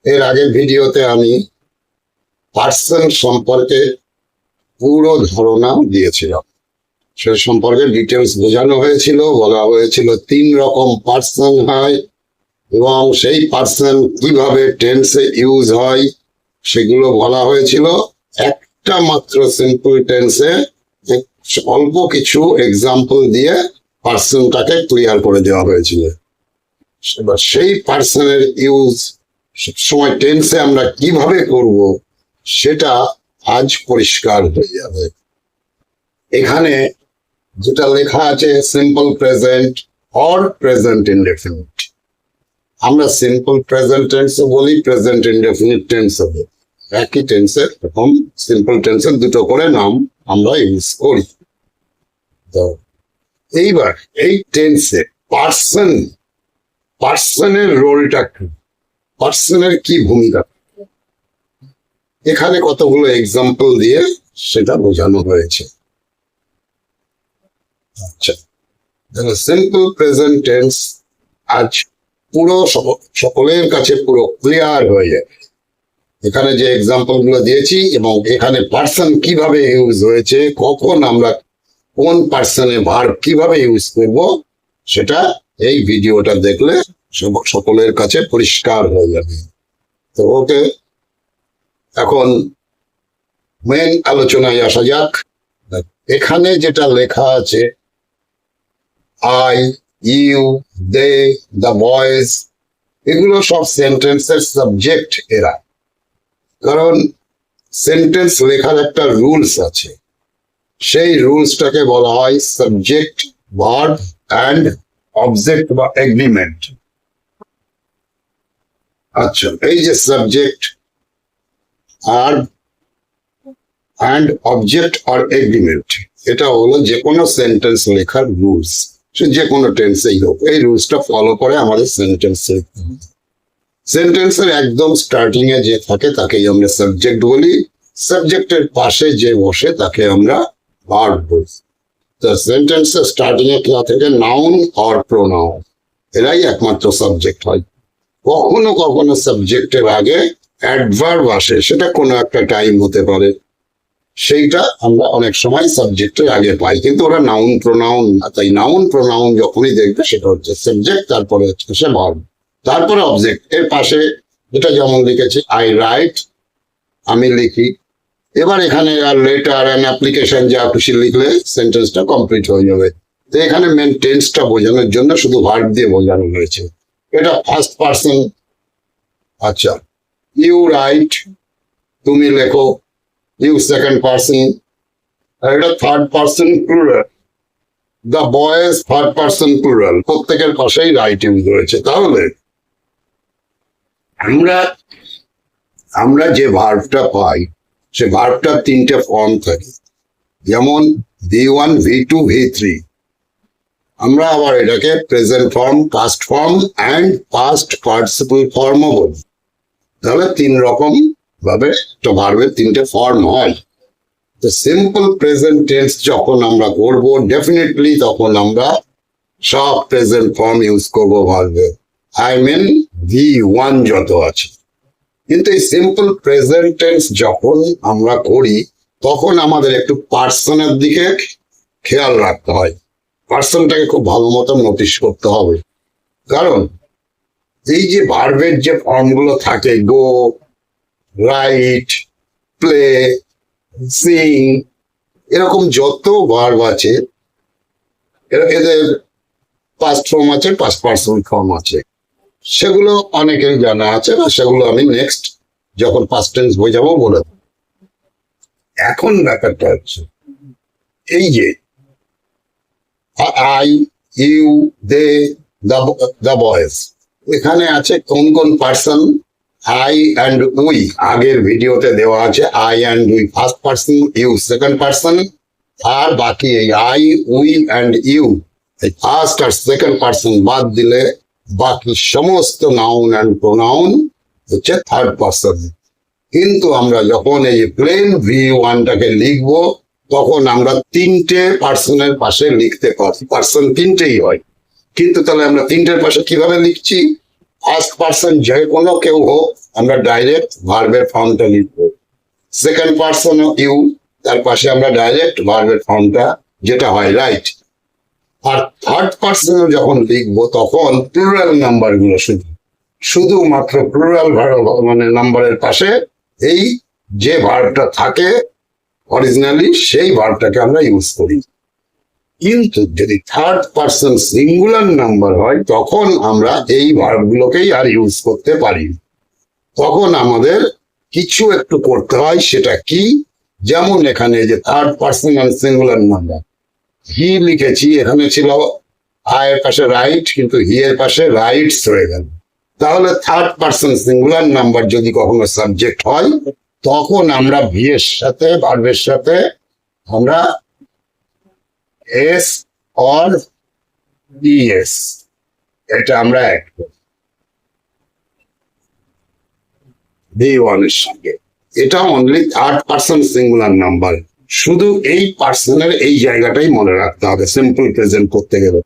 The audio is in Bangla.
এর আগের ভিডিওতে আমি পার্সন সম্পর্কে পুরো ধারণা দিয়েছিলাম। সে সম্পর্কে ডিটেলস বোঝানো হয়েছিল, বলা হয়েছিল 3 রকম পার্সন হয় এবং সেই পার্সন কিভাবে টেন্সে ইউজ হয় সেগুলো বলা হয়েছিল। একটা মাত্র সিম্পল টেন্সে অল্প কিছু এক্সাম্পল দিয়ে পার্সনটাকে ক্লিয়ার করে দেওয়া হয়েছিল। এবার সেই পার্সনের ইউজ সবসময় টেন্সে আমরা কিভাবে করব সেটা আজ পরিষ্কার হয়ে যাবে। এখানে যেটা লেখা আছে simple present or present indefinite, আমরা সিম্পল প্রেজেন্ট টেন্স বলি, প্রেজেন্ট ইনডেফিনিট টেন্স বলি। একই টেন্সের এরকম সিম্পল টেন্সের দুটো করে নাম আমরা ইউজ করি। তো এইবার এই টেন্সে পার্সনের রোলটা কি, পার্সনের কি ভূমিকা, এখানে কতগুলো এক্সাম্পল দিয়ে সেটা বোঝানো হয়েছে। আচ্ছা, সিম্পল প্রেজেন্ট টেন্স আজ পুরো সকলের কাছে পুরো ক্লিয়ার হয়ে যায়। এখানে যে এক্সাম্পল গুলো দিয়েছি এবং এখানে পার্সন কিভাবে ইউজ হয়েছে, কখন আমরা কোন পার্সনে ভার্ব কিভাবে ইউজ করব, সেটা এই ভিডিওটা দেখলে সকলের কাছে পরিষ্কার হয়ে যাবে। তো ওকে, এখন মেন আলোচনায় আসা যাক। এখানে যেটা লেখা আছে I, you, they, the boys, এগুলো সব সেন্টেন্সের সাবজেক্ট এরা। কারণ সেন্টেন্স লেখার একটা রুলস আছে, সেই রুলসটাকে বলা হয় সাবজেক্ট, ভার্ব অ্যান্ড অবজেক্ট বা এগ্রিমেন্ট। আচ্ছা, এই যে সাবজেক্ট আর অ্যান্ড অবজেক্ট আর এগ্রিমেন্ট, এটা হলো যে কোনো সেন্টেন্স লেখার রুলস। সে যে কোনো টেন্সেই হোক, এই রুলসটা ফলো করে আমাদের সেন্টেন্স সেন্টেন্সের একদম স্টার্টিং এ যে থাকে তাকেই আমরা সাবজেক্ট বলি, সাবজেক্টের পাশে যে বসে তাকে আমরা ভার্ব বলি। তো সেন্টেন্সের স্টার্টিং এ থেকে নাউন আর প্রোনাউন, এরাই একমাত্র সাবজেক্ট হয়। কখনো কখনো সাবজেক্টের আগে অ্যাডভার্ব আসে, সেটা কোনো একটা টাইম হতে পারে, সেইটা আমরা অনেক সময় সাবজেক্টের আগে পাই, কিন্তু ওরা নাউন প্রোনাউন না। তাই নাউন প্রোনাউন যখনই দেখবে সেটা হচ্ছে সাবজেক্ট, তারপরে হচ্ছে ভার্ব, তারপরে অবজেক্ট। এর পাশে যেটা যেমন লিখেছি আই রাইট, আমি লিখি। এবার এখানে আর লেটার অ্যান্ড অ্যাপ্লিকেশন যা খুশি লিখলে সেন্টেন্সটা কমপ্লিট হয়ে যাবে। তো এখানে মেন টেন্সটা বোঝানোর জন্য শুধু ভার্ব দিয়ে বোঝানো হয়েছে। এটা ফার্স্ট পার্সন। আচ্ছা, ইউ রাইট, তুমি লেখো, ইউ সেকেন্ড পার্সন। আর এটা third person plural, the boys third person plural, প্রত্যেকের পাশেই রাইট ইউজ হয়েছে। তাহলে আমরা যে ভার্বটা পাই, সে ভার্বটার 3টে ফর্ম থাকে, যেমন V1, V2, V3। আমরা আবার এটাকে present form, past form and past participle ফর্মও বলি। তাহলে 3 রকম ভাবে একটা ভার্বের 3টে ফর্ম হয়। তো সিম্পল প্রেজেন্ট টেন্স যখন আমরা করব, ডেফিনেটলি তখন আমরা সব প্রেজেন্ট ফর্ম ইউজ করবো ভার্বে, আই মিন V1 যত আছে। কিন্তু এই সিম্পল প্রেজেন্ট টেন্স যখন আমরা করি, তখন আমাদের একটু পার্সনের দিকে খেয়াল রাখতে হয়, পার্সনটাকে খুব ভালো মতো নোটিশ করতে হবে। কারণ এই যে ভার্বের যে ফর্মগুলো থাকে, গো, রাইট, প্লে, সিং, এরকম যত ভার্ব আছে, এদের পাস্ট ফর্ম আছে, পাস্ট পার্সন ফর্ম আছে। সেগুলো অনেকেই জানা আছে, না সেগুলো আমি নেক্সট যখন পাস্ট টেন্স বোঝাবো বলে দেব। এখন ব্যাপারটা হচ্ছে এই যে I, you, they, the boys, এখানে আছে কোন কোন পার্সন? আই অ্যান্ড উই, আগের ভিডিওতে দেওয়া আছে I and we first person, you second person, আর বাকি এই আই, উই অ্যান্ড ইউ এই ফার্স্ট আর সেকেন্ড পার্সন বাদ দিলে বাকি সমস্ত নাউন অ্যান্ড প্রোনাউন হচ্ছে থার্ড পার্সন। কিন্তু আমরা যখন এই প্লেন V1টাকে লিখবো, তখন আমরা 3টে পার্সনের পাশে লিখতে পারি। পার্সন 3টেই হয়, কিন্তু তাহলে আমরা 3টের পাশে কিভাবে লিখছি? ফার্স্ট পার্সন যে কোনো কেউ হোক আমরা ডাইরেক্ট ভার্বের ফর্মটা লিখবো। সেকেন্ড পার্সন ইউ, তার পাশে আমরা ডাইরেক্ট ভার্বের ফর্মটা যেটা হয় রাইট। আর থার্ড পার্সন যখন লিখবো তখন প্লুরাল নাম্বার গুলো শুধুমাত্র প্লুরাল মানে নাম্বারের পাশে এই যে ভার্বটা থাকে অরিজিনালি সেই ভার্বটাকে আমরা ইউজ করি। কিন্তু যদি থার্ড পার্সন সিঙ্গুলার নাম্বার হয় তখন আমরা এই ভার্বগুলোকেই আর ইউজ করতে পারি। তখন আমাদের কিছু একটু করতে হয়, সেটা কি? যেমন এখানে যে third person singular number he লিখেছি, এখানে ছিল আয়ের পাশে রাইট, কিন্তু হি এর পাশে রাইটস হয়ে গেল। তাহলে থার্ড পার্সন সিঙ্গুলার নাম্বার যদি কখনো সাবজেক্ট হয় তখন আমরা ভি এর সাথে ভার্বের সাথে আমরা এস অর ইএস এটা আমরা অ্যাড করি ভি ওয়ান এর সঙ্গে। এটা only third person singular number, শুধু এই পার্সনের এই জায়গাটাই মনে রাখতে হবে সিম্পল প্রেজেন্ট করতে গেলে।